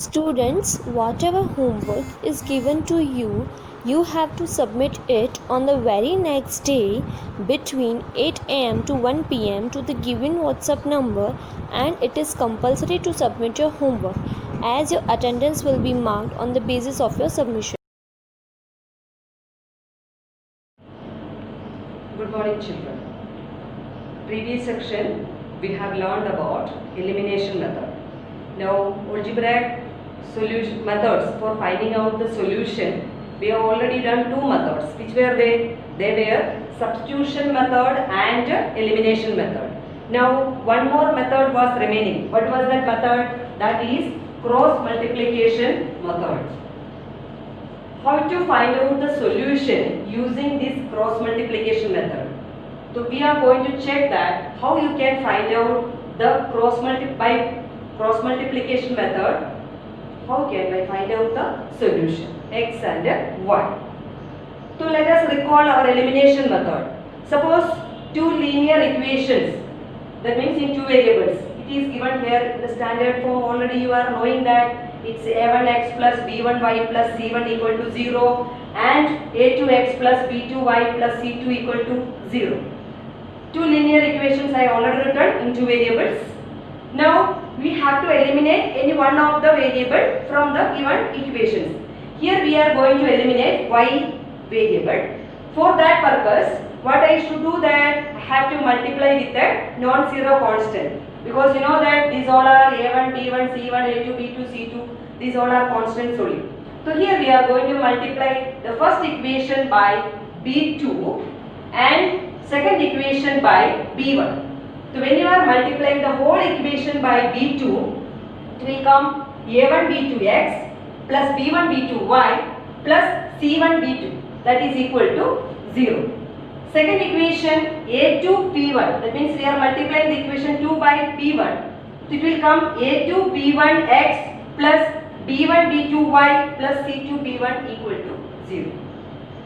Students, whatever homework is given to you, you have to submit it on the very next day between 8 am to 1 pm to the given WhatsApp number, and it is compulsory to submit your homework as your attendance will be marked on the basis of your submission. Good morning, children. Previous section we have learned about elimination method. Now algebraic solution methods for finding out the solution. We have already done two methods. Which were they? They were substitution method and elimination method. Now one more method was remaining. What was that method? That is cross multiplication method. How to find out the solution using this cross multiplication method? So we are going to check that how you can find out the cross multiplication method. How can I find out the solution? X and Y. So let us recall our elimination method. Suppose two linear equations, that means in two variables. It is given here in the standard form. Already you are knowing that it's a1x plus b1y plus c1 equal to 0 and a2x plus b2y plus c2 equal to 0. Two linear equations I already written in two variables. Now we have to eliminate any one of the variable from the given equations. Here we are going to eliminate y variable. For that purpose, what I should do that I have to multiply with a non-zero constant, because you know that these all are a1, b1, c1, a2, b2, c2. These all are constants only. So here we are going to multiply the first equation by b2 and second equation by b1. So when you are multiplying the whole equation by b2, it will come a1 b2x plus b1 b2y plus c1 b2, that is equal to 0. Second equation a2 b1, that means we are multiplying the equation 2 by b1. So it will come a2 b1x plus b1 b2y plus c2 b1 equal to 0.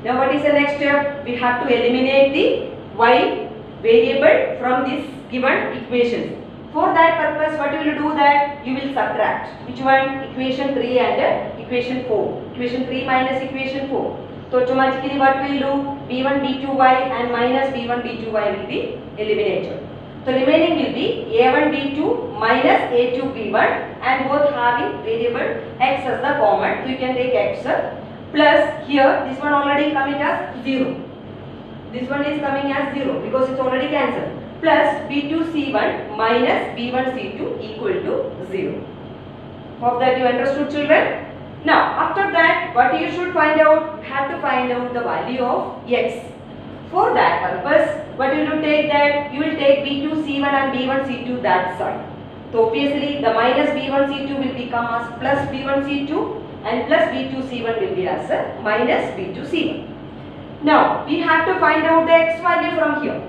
Now what is the next step? We have to eliminate the y variable from this given equations. For that purpose, what you will do that you will subtract. Which one? Equation 3 and equation 4. Equation 3 minus equation 4. So automatically what we will do? b1 b2y and minus b1 b2y will be eliminated. So remaining will be a1 b2 minus a2 b1, and both having variable x as the common. So you can take x plus here this one already coming as 0. This one is coming as 0 because it's already cancelled. Plus b2 c1 minus b1 c2 equal to 0. Hope that you understood, children. Now after that, what you should find out? You have to find out the value of x. For that purpose, what you will take that? You will take b2 c1 and b1 c2 that side. So obviously the minus b1 c2 will become as plus b1 c2, and plus b2 c1 will be as minus b2 c1. Now we have to find out the x value from here.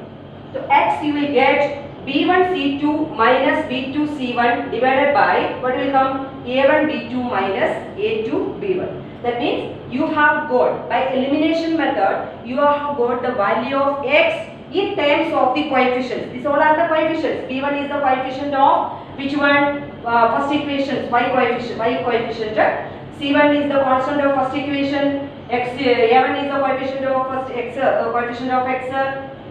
So x you will get b1 c2 minus b2 c1 divided by what will come a1 b2 minus a2 b1. That means you have got, by elimination method, you have got the value of x in terms of the coefficients. These all are the coefficients. b1 is the coefficient of which one? First equation, y coefficient. c1 is the constant of first equation. a1 is the coefficient of first x, coefficient of x.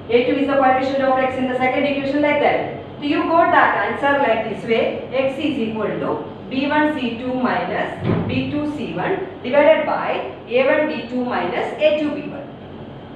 a2 is the coefficient of x in the second equation, like that. So you got that answer like this way. X is equal to b1 c2 minus b2 c1 divided by a1 b2 minus a2 b1.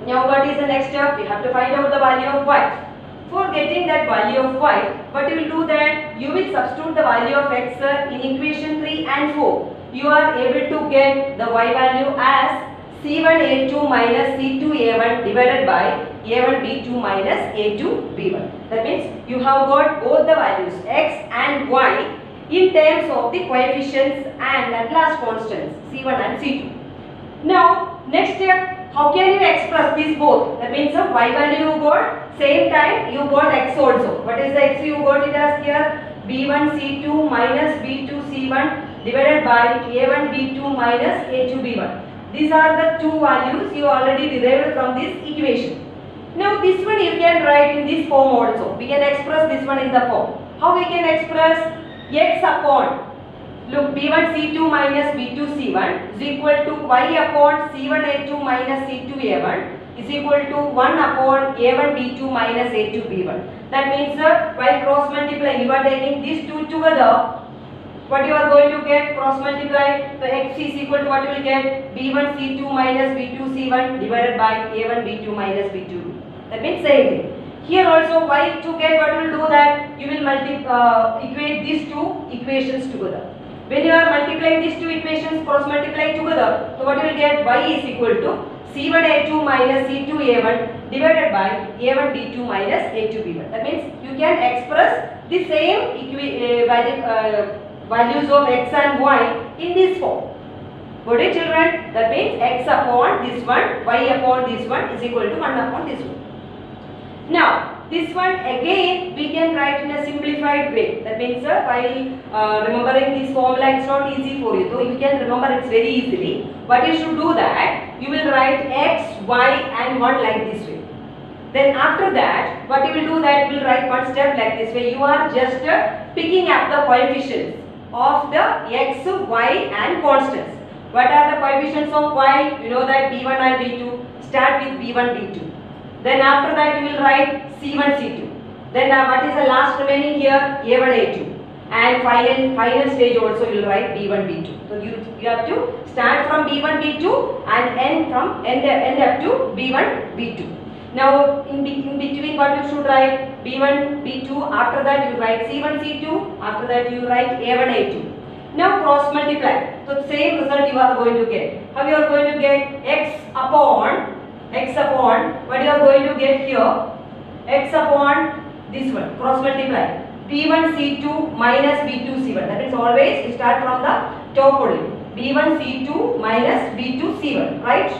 Now what is the next step? We have to find out the value of y. For getting that value of y, what you will do that? You will substitute the value of x in equation 3 and 4. You are able to get the y value as c1 a2 minus c2 a1 divided by a1 b2 minus a2 b1. That means you have got both the values x and y in terms of the coefficients and Laplace constants c1 and c2. Now next step, how can you express these both? That means y value you got, same time you got x also. What is the x you got? It as here b1 c2 minus b2 c1 divided by a1 b2 minus a2 b1. These are the two values you already derived from this equation. Now this one you can write in this form also. We can express this one in the form. How we can express? X upon Look, B1 C2 minus B2 C1 is equal to y upon C1 A2 minus C2 A1 is equal to 1 upon A1 B2 minus A2 B1. That means while cross multiplying, you are taking these two together. What you are going to get? Cross multiply. So x is equal to what you will get? B1 C2 minus B2 C1 divided by A1 B2 minus B2. That means same thing. Here also, y to get, what you will do that? You will equate these two equations together. When you are multiplying these two equations, cross multiply together, so what you will get? Y is equal to C1A2 minus C2A1 divided by A1 B2 minus A2 B1. That means you can express the same values of x and y in this form. Got it, children? That means x upon this one, y upon this one is equal to 1 upon this one. Now, this one again we can write in a simplified way. That means while remembering this formula, it's not easy for you. So you can remember it very easily. What you should do that, you will write x, y and 1 like this way. Then after that, what you will do that, you will write one step like this way. You are just picking up the coefficients of the x, y and constants. What are the coefficients of y? You know that B1 and B2. Start with B1, B2. Then after that you will write C1, C2. Then what is the last remaining here? A1, A2. And final stage also you will write B1, B2. So you have to start from B1, B2 and end up to B1, B2. Now in between what you should write? B1, B2. After that you write C1, C2. After that you write A1, A2. Now cross multiply. So same result you are going to get. How you are going to get? X upon what you are going to get here, x upon this one, cross multiply, B1 C2 minus B2 C1. That means always you start from the top only. B1 C2 minus B2 C1, right?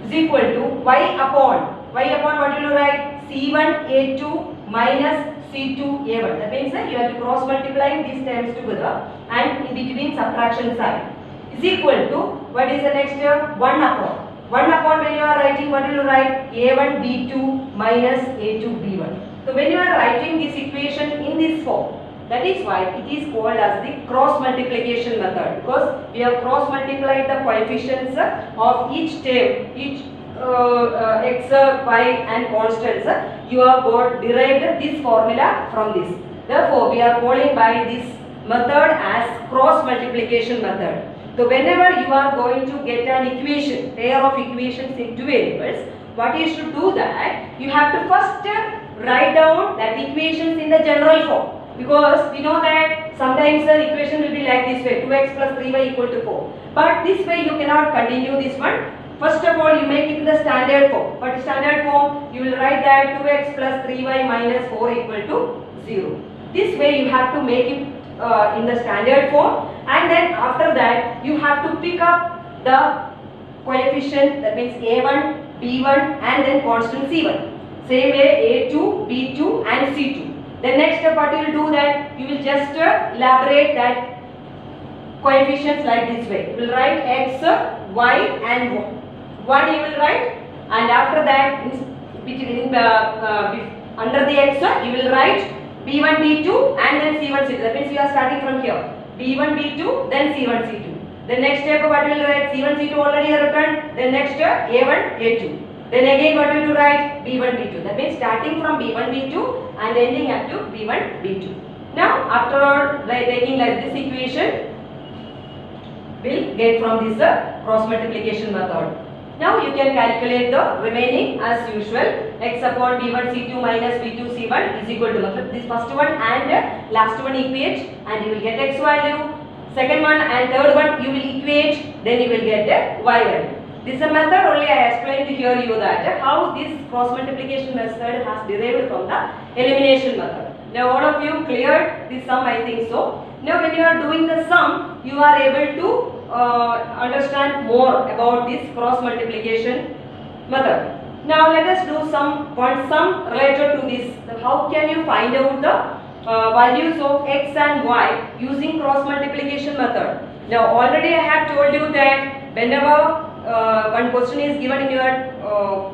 Is equal to y upon what you will write? C1 A2 minus C2 A1. That means you have to cross multiply these terms together and in between subtraction sign. Is equal to, what is the next term? 1 upon. 1 upon when you are writing, what will you write? A1 B2 minus A2 B1. So when you are writing this equation in this form, that is why it is called as the cross multiplication method, because we have cross multiplied the coefficients of each term, each x, y and constants. You have got derived this formula from this. Therefore, we are calling by this method as cross multiplication method. So whenever you are going to get an equation, pair of equations in two variables, what you should do that, you have to first write down that equations in the general form. Because we know that sometimes the equation will be like this way, 2x plus 3y equal to 4. But this way you cannot continue this one. First of all, you make it in the standard form. But standard form, you will write that 2x plus 3y minus 4 equal to 0. This way you have to make it in the standard form, and then after that you have to pick up the coefficient, that means A1, B1 and then constant C1. Same way A2, B2 and C2. The next step what you will do that, you will just elaborate that coefficients like this way. You will write x, y and 1 you will write, and after that under the x you will write B1, B2 and then C1, C2. That means you are starting from here. B1, B2, then C1, C2. The next step what will you write? C1, C2 already are written. Then next A1, A2. Then again what will you write? B1, B2. That means starting from B1, B2 and ending up to B1, B2. Now after all, by taking like this equation, we'll get from this cross multiplication method. Now you can calculate the remaining as usual. X upon B1 C2 minus B2 C1 is equal to this first one and last one equate, and you will get x value. Second one and third one you will equate, then you will get y value. This is a method only I explained here you that how this cross multiplication method has derived from the elimination method. Now all of you cleared this sum, I think so. Now when you are doing the sum, you are able to understand more about this cross multiplication method. Now let us do one sum related to this. How can you find out the values of x and y using cross multiplication method? Now already I have told you that whenever one question is given in your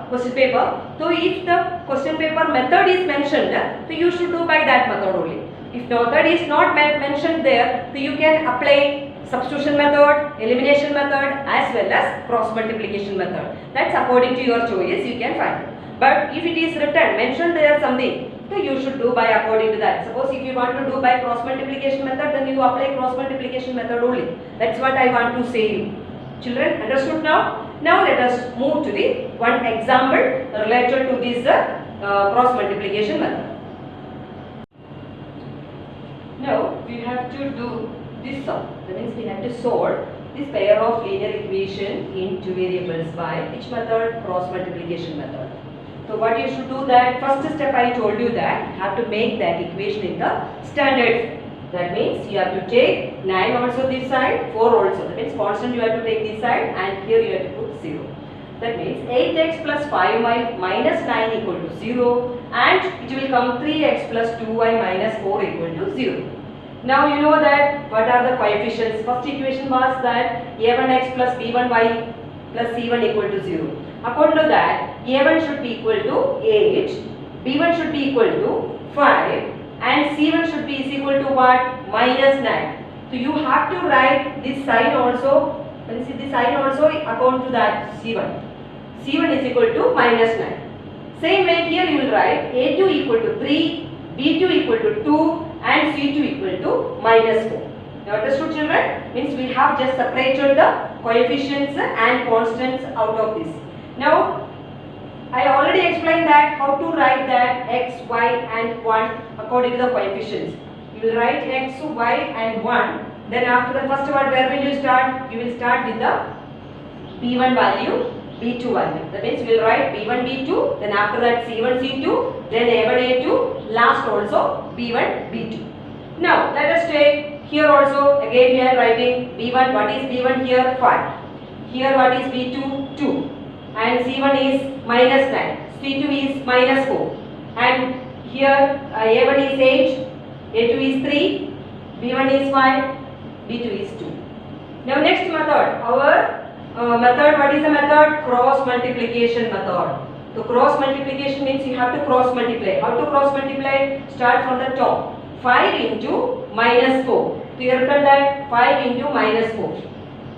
question paper, so if the question paper method is mentioned, so you should do by that method only. If method is not mentioned there, so you can apply substitution method, elimination method as well as cross multiplication method. That's according to your choice, you can find. But if it is written, mentioned there something, so you should do by according to that. Suppose if you want to do by cross multiplication method, then you apply cross multiplication method only. That's what I want to say you. Children, understood now? Now let us move to the one example related to this cross multiplication method. Now we have to do this sum. That means we have to solve this pair of linear equation in two variables by which method? Cross multiplication method. So what you should do that, first step I told you that you have to make that equation in the standard form. That means you have to take 9 also this side, 4 also. That means constant you have to take this side and here you have to put 0. That means 8x plus 5y minus 9 equal to 0 and it will come 3x plus 2y minus 4 equal to 0. Now you know that what are the coefficients. First equation was that a1x plus b1y plus c1 equal to 0. According to that, a1 should be equal to 8, b1 should be equal to 5 and c1 should be equal to what? Minus 9. So you have to write this sign also. Can you see this sign also according to that c1. c1 is equal to minus 9. Same way here you will write a2 equal to 3, b2 equal to 2 and c2 equal to minus 4. You understood, children? Means we have just separated the coefficients and constants out of this. Now I already explained that how to write that x, y and 1 according to the coefficients. You will write x, y and 1. Then after the first one, where will you start? You will start with the b1 value, b2 value. That means you will write b1, b2. Then after that c1, c2. Then a1, a2. Last also b1, b2. Now let us take here also. Again we are writing b1. What is b1 here? 5. Here what is b2? 2. And c1 is minus 9, c2 is minus 4 and here a1 is 8, a2 is 3, b1 is 5, b2 is 2. Now next method, our method, what is the method? Cross multiplication method. So cross multiplication means you have to cross multiply. How to cross multiply? Start from the top. 5 into minus 4. So you have written that 5 into minus 4.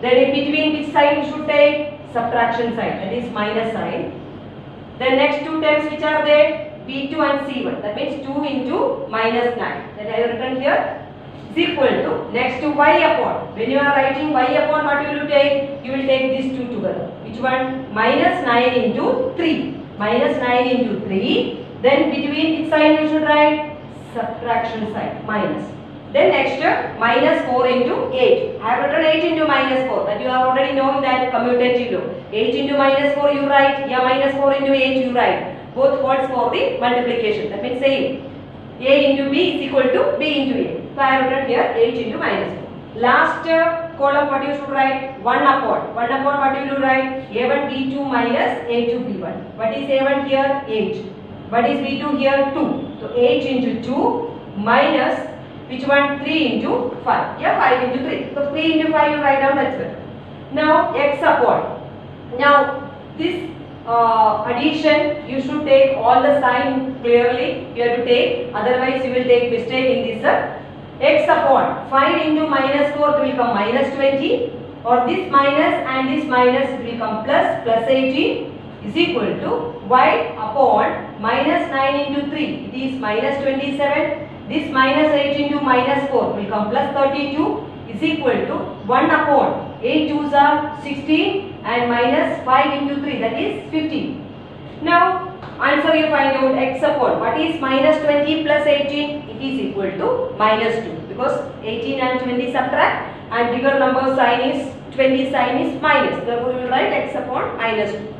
Then in between which sign you should take? Subtraction sign, that is minus sign. Then next two terms which are there, b2 and c1, that means 2 into minus 9, that I have written here, is equal to next to y upon. When you are writing y upon, what will you take? You will take these two together. Which one? Minus 9 into 3. Minus 9 into 3. Then between which sign you should write? Subtraction sign, minus. Then next minus 4 into 8. I have written 8 into minus 4. That you are already knowing that commutative law. 8 into minus 4 you write. Yeah, minus 4 into 8 you write. Both holds for the multiplication. That means same. A into B is equal to B into A. So I have written here 8 into minus 4. Last column what you should write? 1 upon. 1 upon what you will write? A1 B2 minus A2 B1. What is A1 here? 8. What is B2 here? 2. So 8 into 2 minus which one? 3 into 5. Yeah, 5 into 3. So 3 into 5 you write down, that's it. Now x upon. Now this addition you should take all the sign clearly. You have to take. Otherwise you will take mistake in this. X upon 5 into minus 4 will come minus 20. Or this minus and this minus will come plus 18 is equal to y upon minus 9 into 3. It is minus 27. This minus 8 into minus 4 will come plus 32 is equal to 1 upon 8 2s are 16 and minus 5 into 3, that is 15. Now answer you find out x upon. What is minus 20 plus 18? It is equal to minus 2 because 18 and 20 subtract and bigger number sign is 20 sign is minus. Therefore we will write x upon minus 2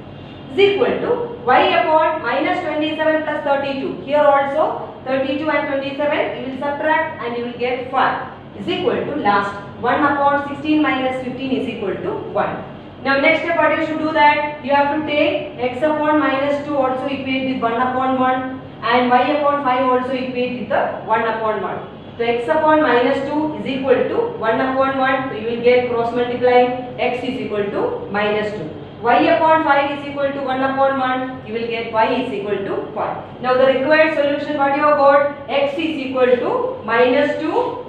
is equal to y upon minus 27 plus 32. Here also 32 and 27 you will subtract and you will get 5 is equal to last 1 upon 16 minus 15 is equal to 1. Now next step what you should do that you have to take x upon minus 2 also equate with 1 upon 1 and y upon 5 also equate with the 1 upon 1. So x upon minus 2 is equal to 1 upon 1. So you will get cross multiplying x is equal to minus 2. y upon 5 is equal to 1 upon 1. You will get y is equal to 5. Now the required solution, what you have got? X is equal to minus 2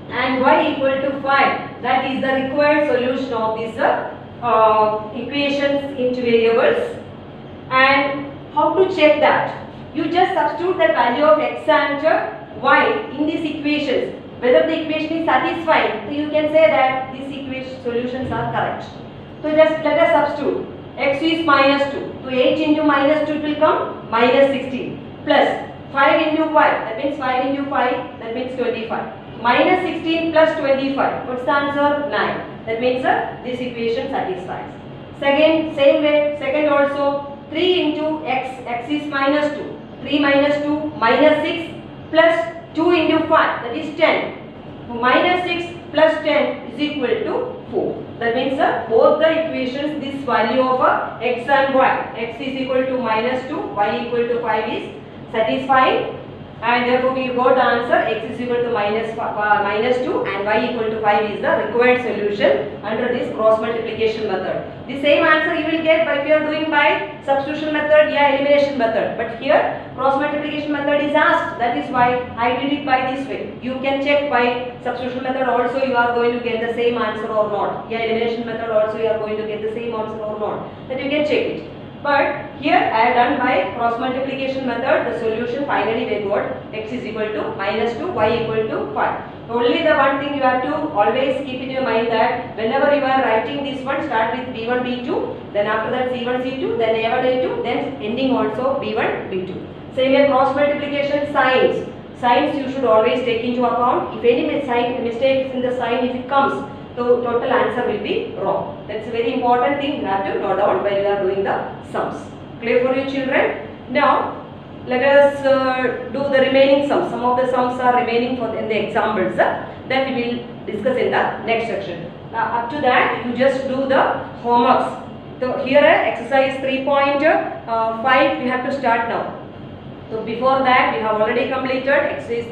and y equal to 5. That is the required solution of these equations into variables. And how to check that? You just substitute the value of x and y in these equations. Whether the equation is satisfied, so you can say that these equation solutions are correct. So just let us substitute. X is minus 2. So 8 into minus 2 will come minus 16 plus 5 into 5. That means 5 into 5. That means 25. Minus 16 plus 25. What's the answer? 9. That means this equation satisfies. Second, same way. Second also 3 into x. X is minus 2. 3 minus 2 minus 6 plus 2 into 5. That is 10. So minus 6 plus 10 is equal to 4. That means both the equations, this value of x and y, x is equal to minus 2, y equal to 5 is satisfying, and therefore we got the answer x is equal to minus 2 and y equal to 5 is the required solution under this cross multiplication method. The same answer you will get if you are doing by substitution method, elimination method. But here cross multiplication method is asked. That is why I did it by this way. You can check by substitution method also you are going to get the same answer or not. Elimination method also you are going to get the same answer or not. That you can check it. But here I have done by cross multiplication method. The solution finally we got x is equal to minus 2, y equal to 5. Only the one thing you have to always keep in your mind that whenever you are writing this one, start with b1, b2, then after that c1, c2, then a1, a2, then ending also b1, b2. Same way cross multiplication signs. Signs you should always take into account. If any mistakes in the sign if it comes, so total answer will be wrong. That's a very important thing you have to note down while you are doing the sums. Clear for you children? Now let us do the remaining sums. Some of the sums are remaining in the examples that we will discuss in the next section. Up to that you just do the homeworks. So here exercise 3.5 you have to start now. So before that we have already completed exercise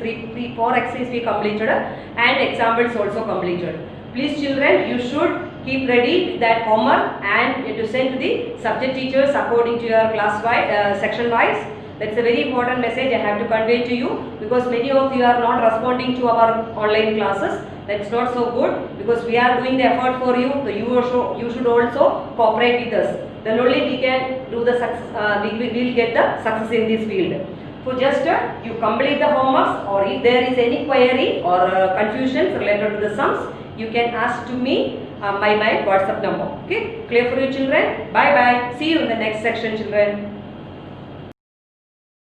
4 exercise we completed and examples also completed. Please children, you should keep ready with that homework and to send to the subject teachers according to your class wise, section wise. That's a very important message I have to convey to you, because many of you are not responding to our online classes. That's not so good, because we are doing the effort for you. So you should also cooperate with us. Then only we can do the success. We will get the success in this field. So just you complete the homeworks, or if there is any query or confusions related to the sums, you can ask to me by my WhatsApp number. Okay, clear for you children? Bye bye. See you in the next section children.